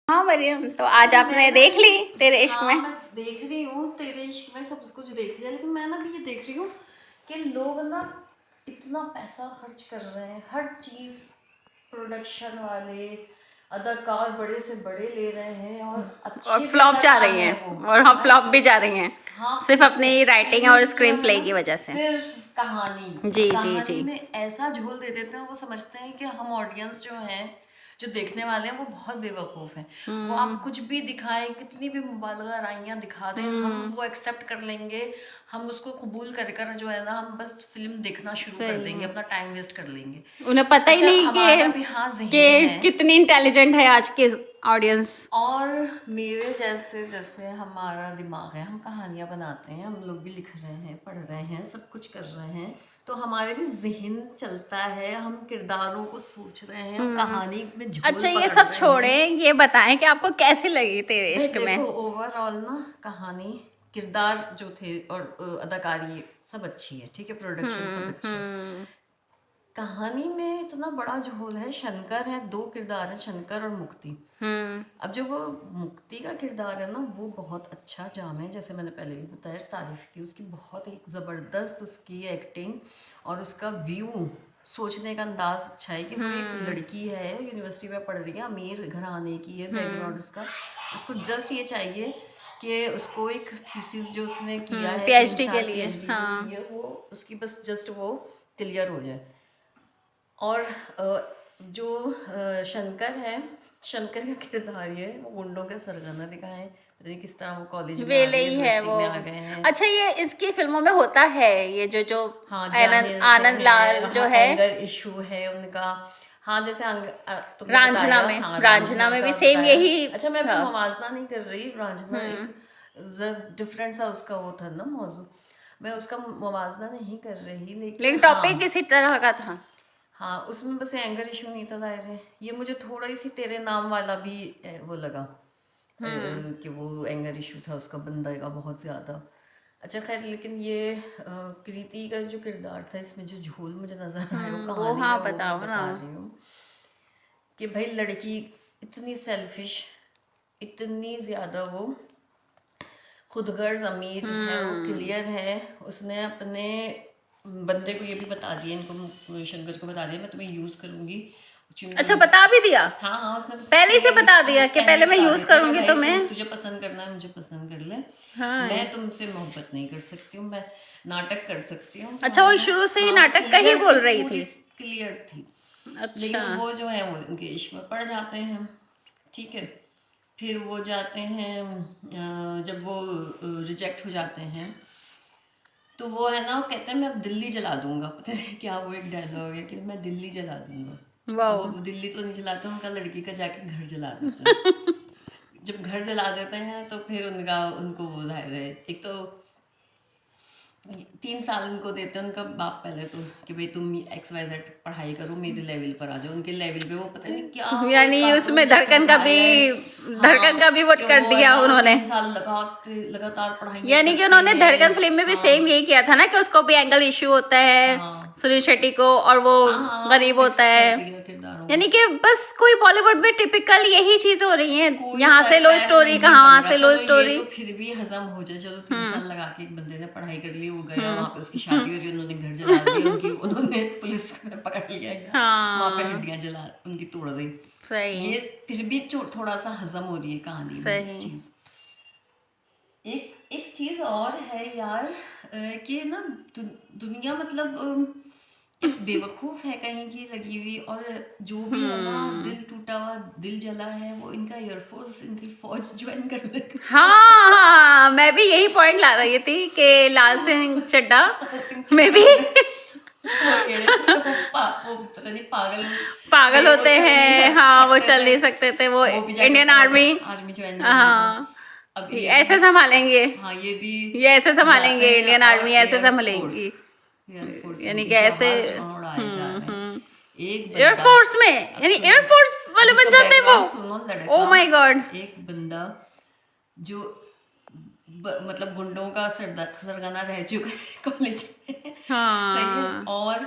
हाँ मरियम, तो आज आपने देख ली तेरे इश्क में? मैं देख रही हूँ तेरे इश्क में, सब कुछ देख लिया, लेकिन मैं ना भी ये देख रही हूँ कि लोग ना इतना पैसा खर्च कर रहे हैं, हर चीज़ प्रोडक्शन वाले अदाकार बड़े से बड़े ले रहे हैं और और अच्छे भी फ्लॉप जा अदाकार रही हैं हैं, वो। और हाँ हाँ फ्लॉप भी जा रही हैं, हाँ, सिर्फ अपनी राइटिंग और फिल्म्स जो स्क्रीन है प्ले ना, की वजह से। सिर्फ कहानी जी जी कहानी जी। में ऐसा झोल दे देते हैं, वो समझते हैं कि हम ऑडियंस जो हैं, जो देखने वाले हैं, वो बहुत बेवकूफ़ हैं। वो आप कुछ भी दिखाएं, कितनी भी मुबालगा राइयाँ दिखा दें, हम वो एक्सेप्ट कर लेंगे, हम उसको कबूल कर कर जो है ना, हम बस फिल्म देखना शुरू कर देंगे, अपना टाइम वेस्ट कर लेंगे। उन्हें पता ही अच्छा, नहीं हमारा भी हाँ कि ज़हन है। कितनी इंटेलिजेंट है आज की ऑडियंस। और मेरे जैसे जैसे हमारा दिमाग है, हम कहानियाँ बनाते हैं, हम लोग भी लिख रहे हैं, पढ़ रहे हैं, सब कुछ कर रहे हैं, तो हमारे भी ज़हन चलता है, हम किरदारों को सोच रहे हैं, हम कहानी में झोल अच्छा ये पकड़ सब रहे छोड़ें, ये बताएं कि आपको कैसी लगी तेरे हैं। इश्क देखो, में? ओवरऑल ना कहानी, किरदार जो थे और अदाकारी सब अच्छी है, ठीक है, प्रोडक्शन सब अच्छी है। कहानी में इतना बड़ा झोल है, शंकर है, दो किरदार है, शंकर और मुक्ति। अब जो वो मुक्ति का किरदार है ना, वो बहुत अच्छा जाम है, जैसे मैंने पहले भी बताया, तारीफ की उसकी, बहुत एक ज़बरदस्त उसकी एक्टिंग और उसका व्यू, सोचने का अंदाज अच्छा है कि वो एक लड़की है, यूनिवर्सिटी में पढ़ रही है, अमीर घराने की है बैकग्राउंड उसका, उसको जस्ट ये चाहिए कि उसको एक थीसिस जो उसने किया है, 3 PhD के साल लिए। PhD जो हाँ की है, वो उसकी बस जस्ट वो क्लियर हो जाए। और जो शंकर है, शंकर का किरदार ये है, वो गुंडों के सरगना दिखाए हैं, पता नहीं किस तरह वो कॉलेज में आ वेले गए, ही है यूनिवर्सिटी वो। में आ गए हैं। अच्छा ये इसकी फिल्मों में होता है, ये जो जो हाँ, आनंद जाहिल से आनंद लाल है, जो हाँ, है एंगर इशू है उनका। हाँ, जैसे तुमने रांझना बताया, में, हाँ, रांझना में का भी सेम बताया। यही अच्छा, मैं था। भी मुवाजना नहीं कर रही, रांझना एक डिफरेंट सा उसका वो था ना मौजू, मैं उसका मुवाजना नहीं कर रही, लेकिन लेकिन हाँ, टॉपिक इसी तरह का था। हाँ, उसमें बस एंगर इशू नहीं था, जाहिर है। ये मुझे थोड़ा सी तेरे नाम वाला भी वो लगा, कि वो एंगर इशू था उसका, बंदा का बहुत ज़्यादा। अच्छा खैर, लेकिन ये कृति का जो किरदार था, इसमें जो झोल मुझे नज़र आया वो वो कहानी हाँ में, वो बताओ मैं ना। बता रही हूँ कि भाई लड़की इतनी सेल्फिश, इतनी ज़्यादा वो खुदगर्ज अमीर है, वो क्लियर है, उसने अपने बंदे को ये भी बता दिया, इनको शंकर को बता दिया, मैं तुम्हें यूज़ करूँगी। अच्छा बता भी दिया? हाँ हाँ, उसने पहले से बता दिया कि पहले मैं यूज करूंगी भाई, तुम्हें। तुझे पसंद करना है, मुझे पसंद कर ले, हाँ। मैं तुमसे मोहब्बत नहीं कर सकती हूँ, मैं नाटक कर सकती हूँ अच्छा वो तुम्हारे शुरू से ही साथ। नाटक का ही बोल रही थी? क्लियर थी। अच्छा। लेकिन वो जो है, वो उनके इश्क में पड़ जाते हैं, ठीक है। फिर वो जाते हैं, जब वो रिजेक्ट हो जाते हैं, तो वो है ना, वो कहते हैं मैं अब दिल्ली जला दूंगा, पता नहीं क्या वो एक डायलॉग है कि मैं दिल्ली जला दूंगा। अब वो दिल्ली तो नहीं जलाते, उनका लड़की का जाके घर जला देते हैं। जब घर जला देते हैं तो फिर उनको वो जाहिर है, एक तो 3 साल उनको देते हैं उनका बाप पहले तो, कि भाई तुम XYZ पढ़ाई करो, मेरे लेवल पर आ जाओ, उनके लेवल पे वो पता नहीं क्या, यानी उसमें धड़कन का भी, धड़कन का भी वोट कर वो है दिया ना, उन्होंने। 3 साल लगातार पढ़ाई यानी कि उन्होंने धड़कन फिल्म में भी सेम यही किया था ना, कि उसको भी एंगल इश्यू होता है सुनील शेट्टी को, और वो गरीब होता है। यानी कि बस कोई बॉलीवुड में टिपिकल यही चीज हो रही है, यहाँ से लो स्टोरी, कहाँ वहाँ से लो स्टोरी। तो फिर भी हजम हो जाए, चलो 3 साल लगा के एक बंदे ने पढ़ाई कर ली, वो गया वहाँ पे, उसकी शादी हो रही, उन्होंने घर जला दिया, उन्होंने पुलिस में पकड़ लिया, वहाँ पे हड्डियाँ जला उनकी तोड़ दी। सही। ये फिर भी थोड़ा सा हजम हो रही है कहानी में चीज। एक चीज और है यार, कि ना दुनिया मतलब बेवकूफ है कहीं की लगी हुई, और जो भी है ना, दिल टूटा हुआ, दिल जला है, वो इनका एयरफोर्स, इनकी फौज ज्वाइन कर दे। हाँ हाँ, मैं भी यही पॉइंट ला रही थी कि लाल सिंह चड्ढा में भी वो पता नहीं पागल होते हैं। हाँ वो चल नहीं सकते थे, वो इंडियन आर्मी ज्वाइन। हाँ, अब ऐसे संभालेंगे। हाँ, ये ऐसे संभालेंगे, इंडियन आर्मी ऐसे संभालेगी, यानी कि ऐसे एयरफोर्स में, यानी एयरफोर्स वाले बन जाते हैं वो। Oh my God. एक बंदा जो मतलब गुंडों का सरगना रह चुका है कॉलेज में, सही है, और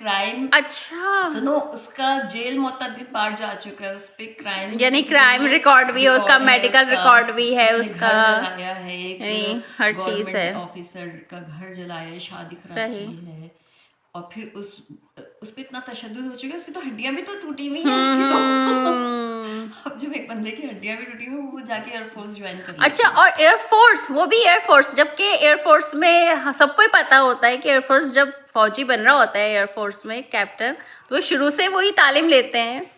क्राइम, अच्छा, सुनो, उसका जेल मुतअद्दिद बार जा चुका है, उस पे क्राइम यानी क्राइम रिकॉर्ड भी है उसका, मेडिकल रिकॉर्ड भी है उसका, घर जलाया है, नहीं, एक हर चीज है। गवर्नमेंट ऑफिसर का घर जलाया है, शादी खराब सही। की है, और फिर उस पे इतना तशद्दुद हो चुका है, उसकी तो हड्डियां भी तो टूटी हुई हैं उसकी तो अब जब एक बंदे की हड्डियां भी टूटी हुई, वो जाके एयरफोर्स ज्वाइन कर लिया। अच्छा, और एयरफोर्स, वो भी एयरफोर्स, जबकि एयरफोर्स में सबको ही पता होता है कि एयरफोर्स जब फौजी बन रहा होता है एयरफोर्स में कैप्टन, तो वो शुरू से वही तालीम लेते हैं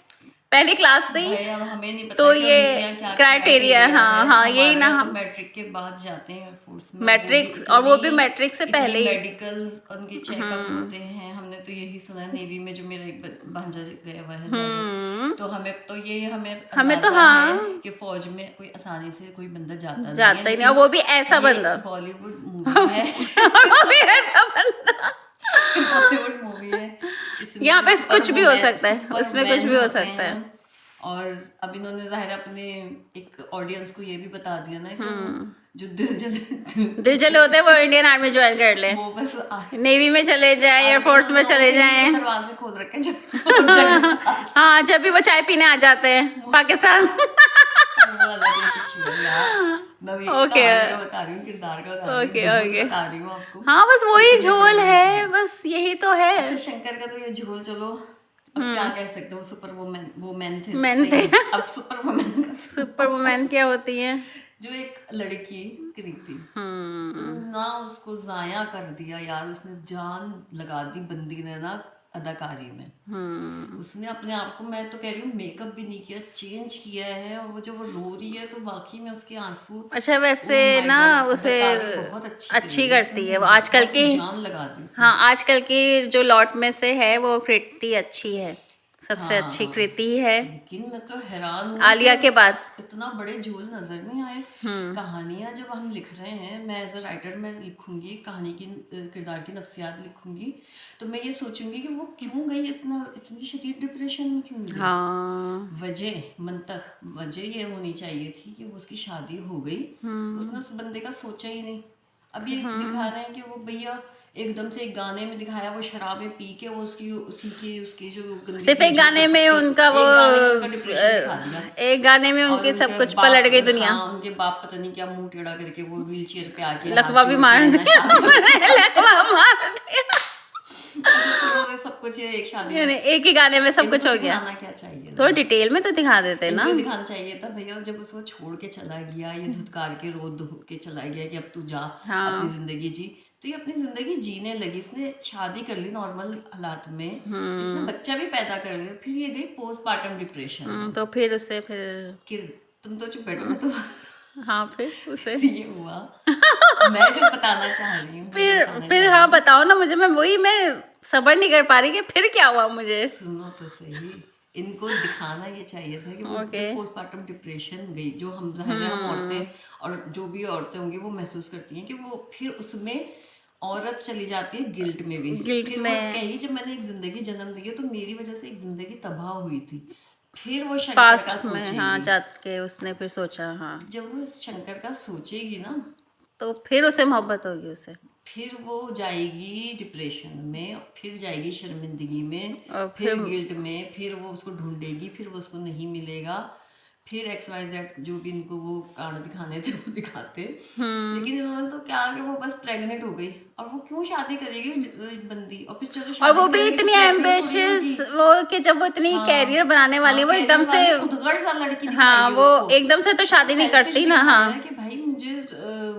पहली क्लास से ही। भाई अब हमें नहीं पता तो कि ये क्या क्राइटेरिया, हाँ है। हाँ, यही ना, हमारे हम तो मैट्रिक के बाद जाते हैं एयरफोर्स में, मैट्रिक, और वो भी मैट्रिक से पहले ही। मेडिकल्स उनके चेकअप होते हैं। हमने तो यही सुना है, नेवी में जो मेरा एक भांजा गया हुआ है, तो हमें तो ये हमें तो अंदाजा हाँ है कि फौज में कोई आसानी से कोई बंदा जाता ही नहीं, और वो भी ऐसा बंदा, बॉलीवुड मूवी है वो भी ऐसा बंदा, बॉलीवुड मूवी है, इसमें यहाँ पे सुपर कुछ भी हो वुमेन- सकता है, सुपर उसमें कुछ वुमेन भी हो होते सकता है। हैं। और अब इन्होंने जाहिर अपने एक ऑडियंस को ये भी बता दिया ना कि वो जो दिल जले होते हैं वो इंडियन आर्मी ज्वाइन कर ले, वो बस नेवी में चले जाए, एयरफोर्स में चले जाए, दरवाजे खोल रखे हैं जब हाँ, जब भी वो चाय पीने आ जाते हैं पाकिस्तान। वो अलग एक issue है यार। मैं ये Okay. कहानी का बता रही हूँ, किरदार का बता रही हूँ, Okay, झोल okay. बता रही हूँ आपको। हाँ, बस वही इसलिए झोल बड़ी है, झोल। बस यही तो है। अच्छा, शंकर का तो ये झोल, चलो अब क्या कह सकते हो, सुपर वुमेन थे, मैन थे। सही। अब सुपर वुमेन का सुपर वुमेन क्या होती है? जो एक लड़की कृति, ना उसको जाया कर दिया यार, उसने जान लगा दी बंदी ने ना अदाकारी में। उसने अपने आप को, मैं तो कह रही हूँ, मेकअप भी नहीं किया, चेंज किया है, और वो जब वो रो रही है तो वाकई में उसके आंसू, अच्छा, वैसे Oh my ना God, उसे अदाकारी बहुत अच्छी करी है करती उसने, है वो आजकल बहुत की, जान लगा दी उसने। हाँ, आजकल की जो लॉट में से है वो कृति अच्छी है, सबसे अच्छी कृति है लेकिन मैं तो हैरान हूँ आलिया कि के बाद। इतना बड़े झोल नजर नहीं आए। कहानियां जब हम लिख रहे हैं, मैं एज अ राइटर मैं लिखूंगी कहानी की, किरदार की नफ्सियात लिखूंगी, तो मैं ये सोचूंगी कि वो क्यों गई, इतनी शदीद डिप्रेशन में क्यों गई। हाँ, वजह ये होनी चाहिए थी कि वो उसकी शादी हो गई, उसने उस बंदे का सोचा ही नहीं। अब ये दिखा रहे हैं कि वो भैया एकदम से एक गाने में दिखाया, वो शराबें पी के वो उसकी जो सिर्फ एक गाने में उनका वो, डिप्रेशन दिखा दिया। एक गाने में और उनके सब उनके कुछ बाप- पलट गई दुनिया। हाँ, उनके बाप पता नहीं क्या मुंह टेढ़ा करके वो व्हील चेयर पे आके लकवा भी मार दिया, लकवा मार दिया, सब कुछ एक शादी यानी एक ही गाने में सब कुछ हो गया। दिखाना क्या चाहिए, थोड़ा डिटेल में तो दिखा देते ना। इनको दिखाना चाहिए था भैया, जब उसको छोड़ के चला गया, ये धुतकार के रो धो के चला गया कि अब तू जा, अपनी जिंदगी जी, तो ये अपनी जिंदगी जीने लगी। इसने शादी कर ली नॉर्मल हालात में, इसने बच्चा भी पैदा कर लिया, फिर ये गई पोस्टमार्टम डिप्रेशन। तो फिर उसे फिर तुम तो चुप बैठो, मैं तो हाँ, फिर उसे ये हुआ मैं जो बताना चाह रही हूँ, फिर हाँ, बताओ ना मुझे, मैं सबर नहीं कर पा रही कि फिर क्या हुआ मुझे। सुनो तो सही, इनको दिखाना ये चाहिए था कि वो जो पोस्टमार्टम डिप्रेशन गई, जो हम हम औरतें और जो भी औरतें होंगी वो महसूस करती हैं कि वो फिर उसमें औरत चली जाती है गिल्ट में भी, फिर वो कही जब मैंने एक जिंदगी जन्म दी है तो मेरी वजह से एक जिंदगी तबाह हुई थी। फिर वो शंकर का पास्ट में, सोचेगी, हाँ, जाके उसने फिर सोचा, हाँ, जब वो शंकर का सोचेगी ना, तो फिर उसे मोहब्बत होगी उससे, फिर वो जाएगी डिप्रेशन में, फिर जाएगी शर्मिंदगी में, और फिर गिल्ट में, फिर वो उसको ढूंढेगी, फिर वो उसको नहीं मिलेगा, फिर XYZ जो भी इनको वो कांड दिखाने थे वो दिखाते। लेकिन इन्होंने तो क्या कि वो बस प्रेग्नेंट हो गई, और वो क्यों शादी करेगी बंदी, और फिर चलो शादी और वो भी करेगी तो इतनी pregnant थोड़ी एम्बिशियस, होगी। वो कि जब वो इतनी कैरियर बनाने वाली, वो एकदम से, खुदगर्ज सा लड़की दिखाई हाँ, है वो उसको। एकदम से तो शादी नहीं Selfish करती ना, दिखाया हाँ, है कि भाई मुझे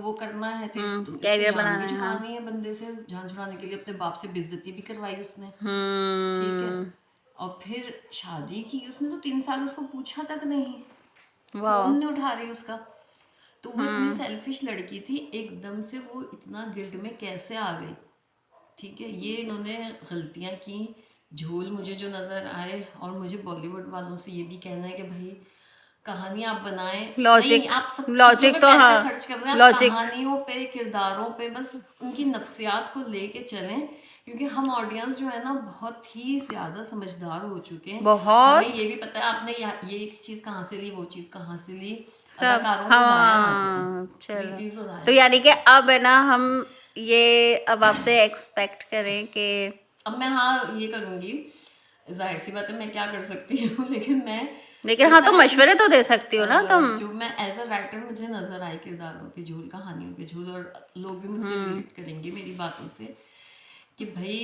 वो करना है, तो कैरियर जान बनाना भी है, हाँ। छुड़ानी है, बंदे से जान छुड़ाने के लिए अपने बाप से बेइज्जती भी करवाई उसने, हम्म, ठीक है, और फिर शादी की उसने, तो 3 साल उसको पूछा तक नहीं, फोन नहीं उठा रही उसका, तो वो इतनी सेल्फिश लड़की थी, एकदम से वो इतना गिल्ट में कैसे आ गई, ठीक है। ये इन्होंने गलतियां की, झोल मुझे जो नजर आए, और मुझे बॉलीवुड वालों से ये भी कहना है कि भाई कहानी आप बनाएं, लॉजिक, आप सब लॉजिक तो, हाँ, खर्च कर रहे हैं, लॉजिक, कहानियों पे, किरदारों पे, बस उनकी नफ्सियात को लेके चलें, क्योंकि हम ऑडियंस जो है ना बहुत ही ज्यादा समझदार हो चुके हैं, बहुत, हमें ये भी पता है आपने ये एक चीज कहाँ से ली, वो चीज कहाँ से ली, सब, अदाकारों को जाया ना हाँ, करें, चलो, प्लीज जाया। तो यानी कि अब है ना, हम ये अब आपसे एक्सपेक्ट करें कि अब मैं हाँ ये करूँगी, जाहिर सी बात है मैं क्या कर सकती हूँ, लेकिन हाँ तो मशवरे तो दे सकती हो ना तुम। जो मैं एज अ राइटर मुझे नजर आए किरदारों के झूल, कहानियों के झूल, और लोग भी मुझसे रिलेट करेंगे मेरी बातों से कि भाई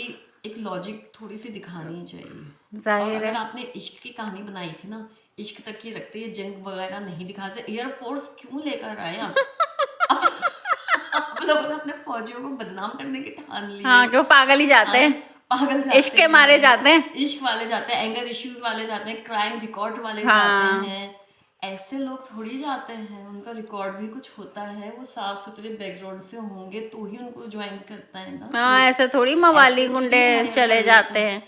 एक लॉजिक थोड़ी सी दिखानी चाहिए। जाहिर और अगर आपने इश्क की कहानी बनाई थी ना, इश्क तक ही रखते, ये जंग वगैरह नहीं दिखाते, एयरफोर्स क्यों लेकर आए आप? आप लोगों ने अपने फौजियों को बदनाम करने की ठान ली। हाँ कि वो पागल ही जाते हैं, पागल जाते इश्क के मारे जाते हैं, इश्क वाले जाते हैं, एंगर इश्यूज वाले जाते हैं, क्राइम रिकॉर्ड वाले जाते हैं। ऐसे लोग थोड़ी जाते हैं, उनका रिकॉर्ड भी कुछ होता है, वो साफ सुथरे बैकग्राउंड से होंगे तो ही उनको ज्वाइन करता है ना। हाँ ऐसे थोड़ी मवाली गुंडे चले जाते हैं।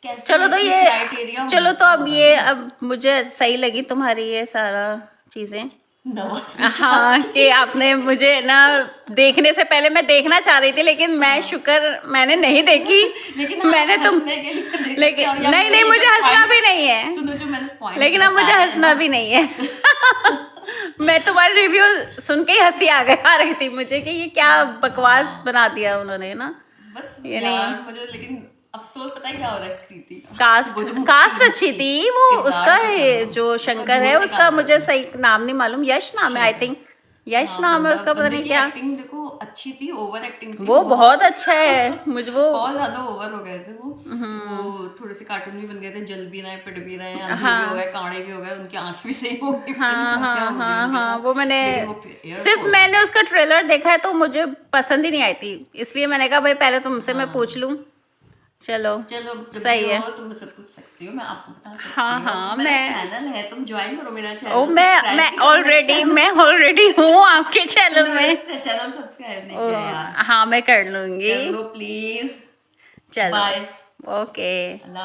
कैसे चलो तो ये क्राइटेरिया चलो तो अब ये अब मुझे सही लगी तुम्हारी ये सारा चीजें। हाँ कि आपने मुझे ना देखने से पहले, मैं देखना चाह रही थी लेकिन मैं शुक्र मैंने नहीं देखी। लेकिन मैंने तुम लेकिन नहीं मुझे हंसना भी नहीं है, सुनो जो मैंने पॉइंट, लेकिन अब मुझे हंसना भी नहीं है। मैं तुम्हारी रिव्यू सुन के ही हंसी आ रही थी मुझे कि ये क्या बकवास बना दिया उन्होंने ना। बस यार मुझे लेकिन अफसोस पता है क्या हो रहा है, थी कास्ट अच्छी थी वो उसका है जो शंकर है उसका, मुझे सही नाम नहीं मालूम, यश नाम है आई थिंक, यश नाम है उसका, पता नहीं क्या। एक्टिंग देखो अच्छी थी, ओवर एक्टिंग थी, वो बहुत अच्छा है, मुझे वो बहुत ज्यादा ओवर हो गए थे वो थोड़े से कार्टून भी बन गए थे, जल भी रहे, पिट भी रहे, अंधे भी हो गए, कांड़े भी हो गए, उनकी आंख भी सही हो गई। हाँ वो मैंने सिर्फ मैंने उसका ट्रेलर देखा है तो मुझे पसंद ही नहीं आई थी, इसलिए मैंने कहा भाई पहले तुमसे मैं पूछ लूं। चलो सही है, तुम मुझसे पूछ सकती हो, मैं आपको बता सकती हूँ। हाँ मेरा चैनल है, तुम ज्वाइन करो मेरा चैनल। ओ मैं ऑलरेडी हूँ आपके चैनल में। चैनल सब्सक्राइब नहीं किया यार। हाँ मैं कर लूंगी, प्लीज। चलो बाय। ओके।